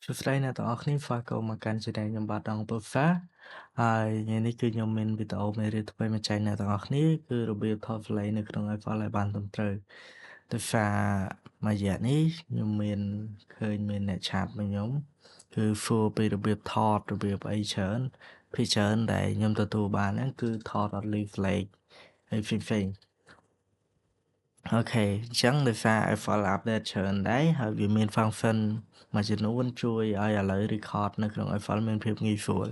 សួស្តីអ្នកទាំងអស់គ្នាស្វាគមន៍មកកាន់ Channel ខ្ញុំបាទដងពូហ្វាហើយថ្ងៃនេះគឺខ្ញុំមានវីដេអូមេរៀនថ្មីមកចែកអ្នកទាំងអស់គ្នាគឺរបៀបថត Play នៅក្នុង iPhone ឲ្យបានត្រឹមត្រូវដោយសារមួយរយៈនេះខ្ញុំមានឃើញមានអ្នកឆាតមកខ្ញុំគឺសួរពីរបៀបថតរបៀបអីច្រើនភាគច្រើនដែលខ្ញុំទទួលបានហ្នឹងគឺថតអត់លឺ Flag ហើយផ្សេងៗអូខេអញ្ចឹងដោយសារ iPhone update ច្រើនដែរហើយវាមាន function មួយចំនួនជួយឲ្យឥឡូវ record នៅក្នុង iPhone មានភាពងាយស្រួល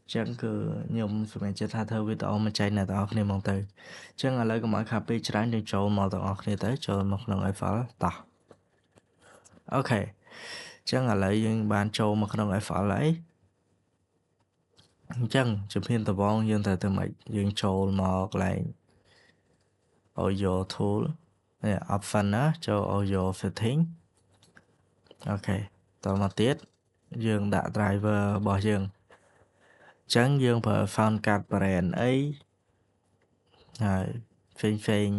អញ្ចឹងគឺខ្ញុំសម្រេចចិត្តថាធ្វើវីដេអូមកចែកអ្នកទាំងអស់គ្នាហ្មងទៅអញ្ចឹងឥឡូវកុំឲ្យខាតពេលច្រើនយើងចូលមកទាំងអស់គ្នាទៅចូលមកក្នុង iPhone តោះអូខេអញ្ចឹងឥឡូវយើងបានចូលមកក្នុង iPhone ហើយអញ្ចឹងជំហានដំបូងយើងត្រូវធ្វើម៉េចយើងចូលមកកន្លែង Audio Tool នេះ option ណាចូល Audio Setting អូខេតមកទៀតយើងដាក់ driver របស់យើងអញ្ចឹងយើងប្រើ Sound Card Brand អីហើយផ្សេង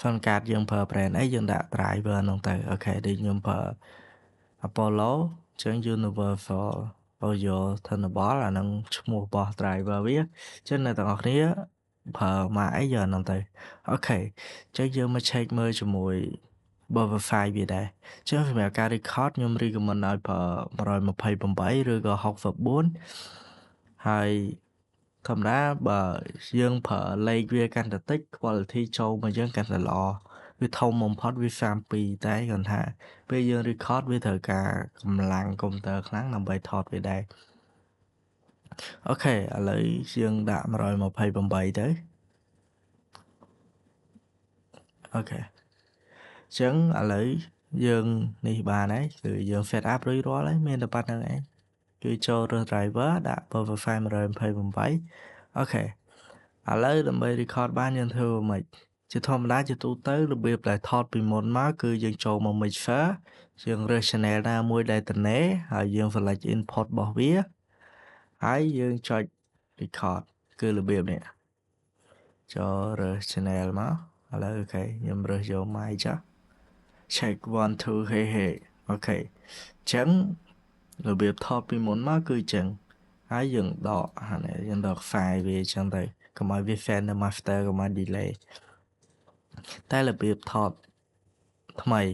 Sound Card យើងប្រើ brand អីយើងដាក់ driver ហ្នឹងទៅអូខេដូចខ្ញុំប្រើ Apollo អញ្ចឹង Universal Audio Tunnable អាហ្នឹងឈ្មោះរបស់ driver វាអញ្ចឹងអ្នកទាំងអស់គ្នាប្រើមកអីយកហ្នឹងទៅអូខេអញ្ចឹងយើងមក check មើលជាមួយ buffer file វាដែរអញ្ចឹងសម្រាប់ការ record ខ្ញុំ recommend ឲ្យប្រើ128ឬក៏64ហើយធម្មតាបើយើងប្រើលេខវាកាន់តែតិច quality ចូលមកយើងកាន់តែល្អវាធំបំផុតវា32តែគាត់ថាពេលយើង record វាត្រូវការកម្លាំងកុំព្យូទ័រខ្លាំងដើម្បីថតវាដែរអូខេឥឡូវយើងដាក់128ទៅអូខេអញ្ចឹងឥឡូវយើងនេះបានហើយគឺយើង set up រួចរាល់ហើយមានតែប៉ុណ្្នឹងឯងគឺចូលរើស driver ដាក់ buffer file 128អូខេឥឡូវដើម្បី record បានយើងធ្វើម៉េចជាធម្មតាជាទូទៅរបៀបដែលថតពីមុនមកគឺយើងចូលមក mixer យើងរើស channel ណាមួយដែលត្នេហើយយើង select input របស់វាហើយយើងចុច record គឺរបៀបនេះចូលរើស channel មកឥឡូវអូខេខ្ញុំរើសយក mic ចុះ check 1 2 hey hey អូខេអញ្ចឹងរបៀបថតពីមុនមកគឺអញ្ចឹងហើយយើងដកអានេះយើងដក file វាអញ្ចឹងទៅកុំឲ្យវា send នៅ master កុំឲ្យ delay តែរបៀបថតថ្មីឥ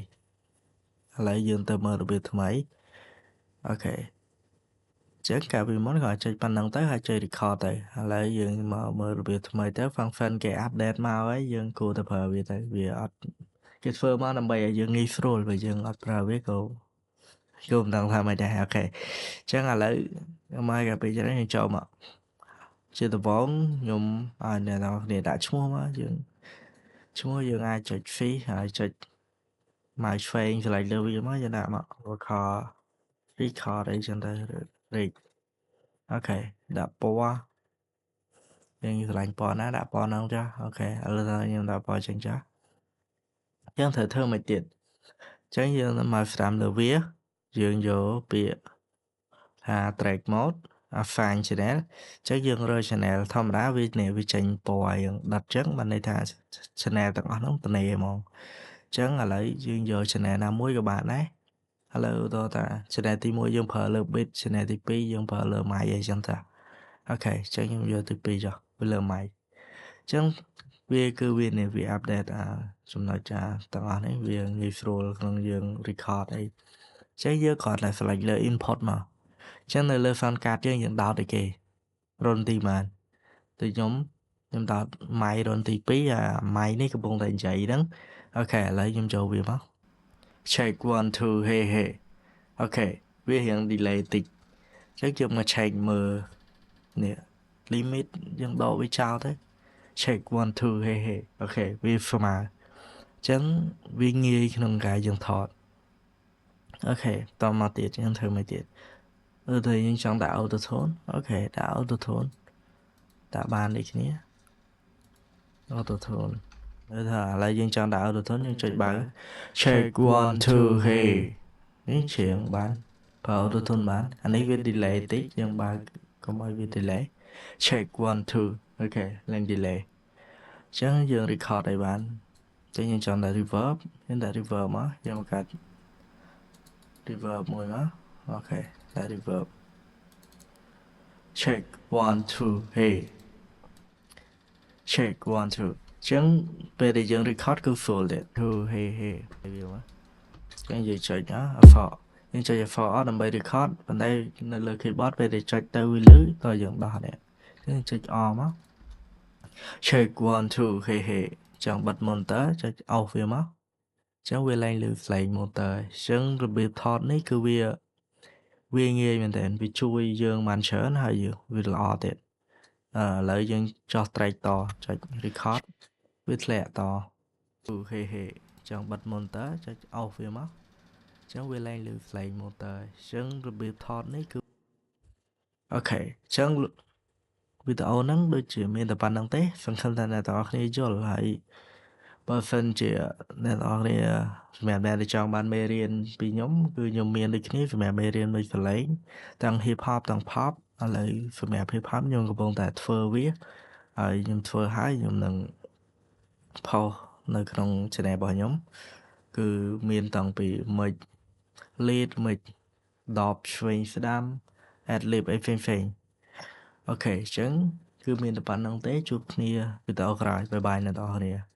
ឡូវយើងទៅមើលរបៀបថ្មីអូខេចឹងកាលពីមុនក៏ចុចប៉ុណ្ណឹងទៅហើយចុច record ទៅឥឡូវយើងមកមើលរបៀបថ្មីទៅ function គេ update មកហើយយើងគួរតែប្រើវាទៅវាអត់គេធ្វើមកដើម្បីឲ្យយើងងាយស្រួលបើយើងអត់ប្រើវាក៏មិនដឹងថាម៉េចដែរអូខេអញ្ចឹងឥឡូវមកកាលពីច្រើនយើងចូលមកជាដំបូងខ្ញុំឲ្យអ្នកនរគ្នាដាក់ឈ្មោះមកយើងឈ្មោះយើងអាចចុច fish ហើយចុច mouse ឆ្វេង select លើវាមកយើងដាក់មក record អីចឹងទៅ read អូខេដាក់ពណ៌យើងឆ្លាញ់ពណ៌ណាដាក់ពណ៌ហ្នឹងចាអូខេឥឡូវខ្ញុំដាក់ពណ៌ចឹងចាយើងត្រូវធ្វើមិនទៀតអញ្ចឹងយើងមកស្ដាំលើវាយើងយកពាក្យថា track mode assign channel អញ្ចឹងយើងរើ channel ធម្មតាវាចេញពណ៌យើងដិតអញ្ចឹងបានន័យថា channel ទាំងអស់ហ្នឹងត្នេហ្មងអញ្ចឹងឥឡូវយើងយក channel ណាមួយក៏បានដែរឥឡូវតើតា channel ទី1យើងប្រើលើ bit channel ទី2យើងប្រើលើ mic អីចឹងតាអូខេអញ្ចឹងខ្ញុំយកទី2ចុះវាលើ mic អញ្ចឹងវាគឺវានេះវា update ចំណុចទាំងអស់នេះវាងាយស្រួលក្នុងយើង record អីអញ្ចឹងយើងគ្រាន់តែ select លើ input មកអញ្ចឹងនៅលើ sound card យើងដោតឲ្យគេរុនទីបានដូចខ្ញុំដោត mic រុនទី2mic នេះកំពុងតែនិយាយហ្នឹងអូខេឥឡូវខ្ញុំចូលវាមក check 1 2 hey hey អូខេវារៀង delay តិចអញ្ចឹងយើងមក check មើលនេះ limit យើងដកវាចោលទៅ check 1 2 hey hey អូខេវាស្មើអញ្ចឹងវាងាយក្នុងការយើងថតអូខេតមកទៀតយើងធ្វើមិនទៀតទៅយើងចង់ដាក់ auto tone អូខេដាក់ auto tone ដាក់បានដូចគ្នា auto tone ឥឡូវយើងចង់ដាក់ auto tone យើងចុចបើ check 1 2 hey នេះច្រៀងបានប្រើ auto tone បានអានេះវា delay តិចយើងបើកុំឲ្យវា delay check 1 2អូខេឡើង delay អញ្ចឹងយើង record ឲ្យបានអញ្ចឹងយើងចង់ដាក់ reverb យើងដាក់ reverb មកយើងបង្កើត reverb មួយមក Okay តែ reverb check 1 2 hey check 1 2ចឹងពេលដែលយើង record គឺ full ទេ 2 hey hey វាមកចឹងយើងចុចណា effort យើងចុច effort អត់ដើម្បី record ប៉ុន្តែនៅលើ keyboard ពេលដែលចុចទៅវាលឺតើយើងដោះនេះចឹងចុច on មក check 1 2 hey hey ចឹងបិទ monitor ចុច off វាមកចឹងវាឡើងលើផ្លេង monitor ចឹងរបៀបថតនេះគឺវាងាយមែនតើវាជួយយើងបានច្រើនហើយវាល្អទៀតឥឡូវយើងចោះ track តចុច record វាធ្លាក់តហេហេចឹងបិទ monitor ចុច off វាមកចឹងវាឡើងលើផ្លេង monitor ចឹងរបៀបថតនេះគឺអូខេចឹងវីដេអូហ្នឹងដូចជាមានតែប៉ុណ្្នឹងទេសង្ឃឹមថាអ្នកទាំងអស់គ្នាយល់ហើយបើសិនជាអ្នកទាំងអស់គ្នាសម្រាប់អ្នកដែលចង់បានមេរៀនពីខ្ញុំគឺខ្ញុំមានដូចគ្នាសម្រាប់មេរៀនមួយសលេងទាំង hip hop ទាំង pop ឥឡូវសម្រាប់ hip hop ខ្ញុំកំពុងតែធ្វើវាហើយខ្ញុំធ្វើហើយខ្ញុំនឹងផុសនៅក្នុង channel របស់ខ្ញុំគឺមានតាំងពី mic lead mic ដបឆ្វេងស្ដាំ ad lib អីផ្សេងៗអូខេអញ្ចឹងគឺមានតែប៉ុណ្្នឹងទេជួបគ្នាវីដេអូក្រោយបាយបាយអ្នកទាំងអស់គ្នា